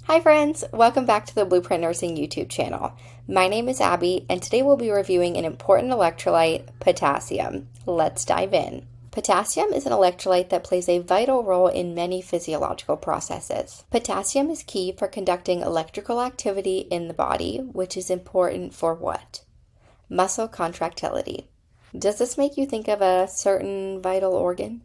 Hi friends, welcome back to the Blueprint Nursing YouTube channel. My name is Abby, and today we'll be reviewing an important electrolyte, potassium. Let's dive in. Potassium is an electrolyte that plays a vital role in many physiological processes. Potassium is key for conducting electrical activity in the body, which is important for what? Muscle contractility. Does this make you think of a certain vital organ?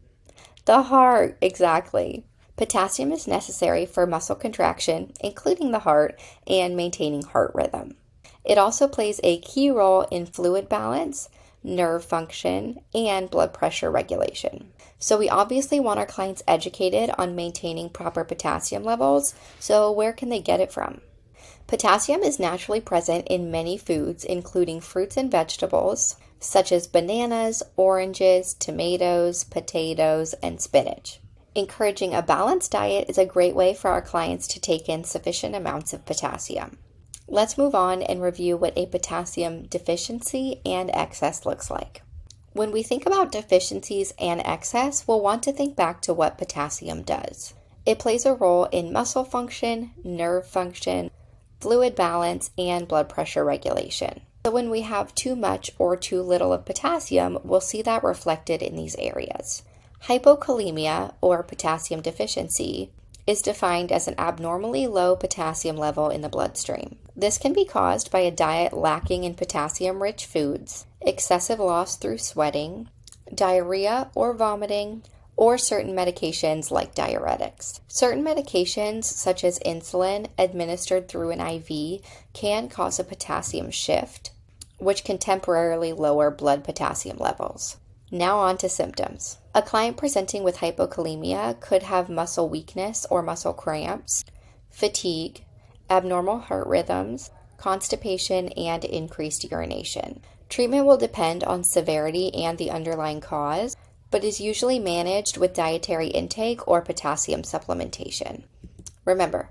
The heart, exactly. Potassium is necessary for muscle contraction, including the heart, and maintaining heart rhythm. It also plays a key role in fluid balance, nerve function, and blood pressure regulation. So we obviously want our clients educated on maintaining proper potassium levels, so where can they get it from? Potassium is naturally present in many foods, including fruits and vegetables, such as bananas, oranges, tomatoes, potatoes, and spinach. Encouraging a balanced diet is a great way for our clients to take in sufficient amounts of potassium. Let's move on and review what a potassium deficiency and excess looks like. When we think about deficiencies and excess, we'll want to think back to what potassium does. It plays a role in muscle function, nerve function, fluid balance, and blood pressure regulation. So when we have too much or too little of potassium, we'll see that reflected in these areas. Hypokalemia, or potassium deficiency, is defined as an abnormally low potassium level in the bloodstream. This can be caused by a diet lacking in potassium-rich foods, excessive loss through sweating, diarrhea or vomiting, or certain medications like diuretics. Certain medications, such as insulin administered through an IV, can cause a potassium shift, which can temporarily lower blood potassium levels. Now on to symptoms. A client presenting with hypokalemia could have muscle weakness or muscle cramps, fatigue, abnormal heart rhythms, constipation, and increased urination. Treatment will depend on severity and the underlying cause, but is usually managed with dietary intake or potassium supplementation. Remember,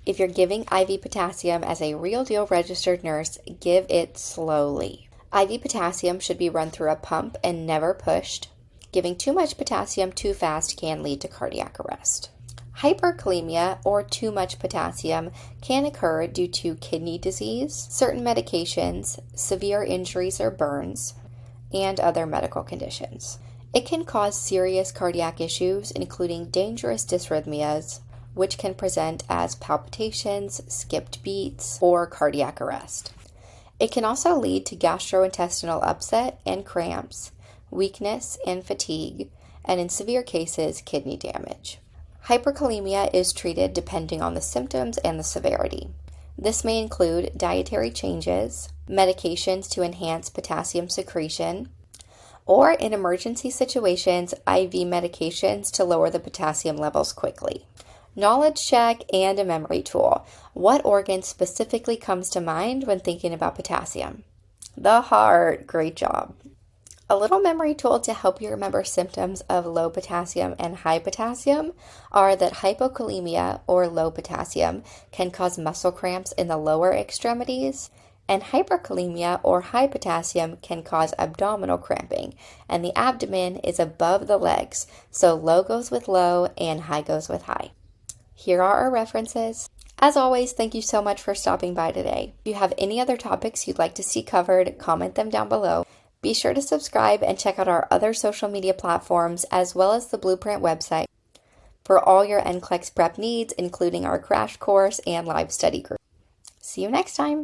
if you're giving IV potassium as a real deal registered nurse, give it slowly. IV potassium should be run through a pump and never pushed. Giving too much potassium too fast can lead to cardiac arrest. Hyperkalemia, or too much potassium, can occur due to kidney disease, certain medications, severe injuries or burns, and other medical conditions. It can cause serious cardiac issues, including dangerous dysrhythmias, which can present as palpitations, skipped beats, or cardiac arrest. It can also lead to gastrointestinal upset and cramps, weakness and fatigue, and in severe cases, kidney damage. Hyperkalemia is treated depending on the symptoms and the severity. This may include dietary changes, medications to enhance potassium secretion, or in emergency situations, IV medications to lower the potassium levels quickly. Knowledge check and a memory tool. What organ specifically comes to mind when thinking about potassium? The heart. Great job. A little memory tool to help you remember symptoms of low potassium and high potassium are that hypokalemia, or low potassium, can cause muscle cramps in the lower extremities, and hyperkalemia, or high potassium, can cause abdominal cramping, and the abdomen is above the legs, so low goes with low and high goes with high. Here are our references. As always, thank you so much for stopping by today. If you have any other topics you'd like to see covered, comment them down below. Be sure to subscribe and check out our other social media platforms as well as the Blueprint website for all your NCLEX prep needs, including our crash course and live study group. See you next time.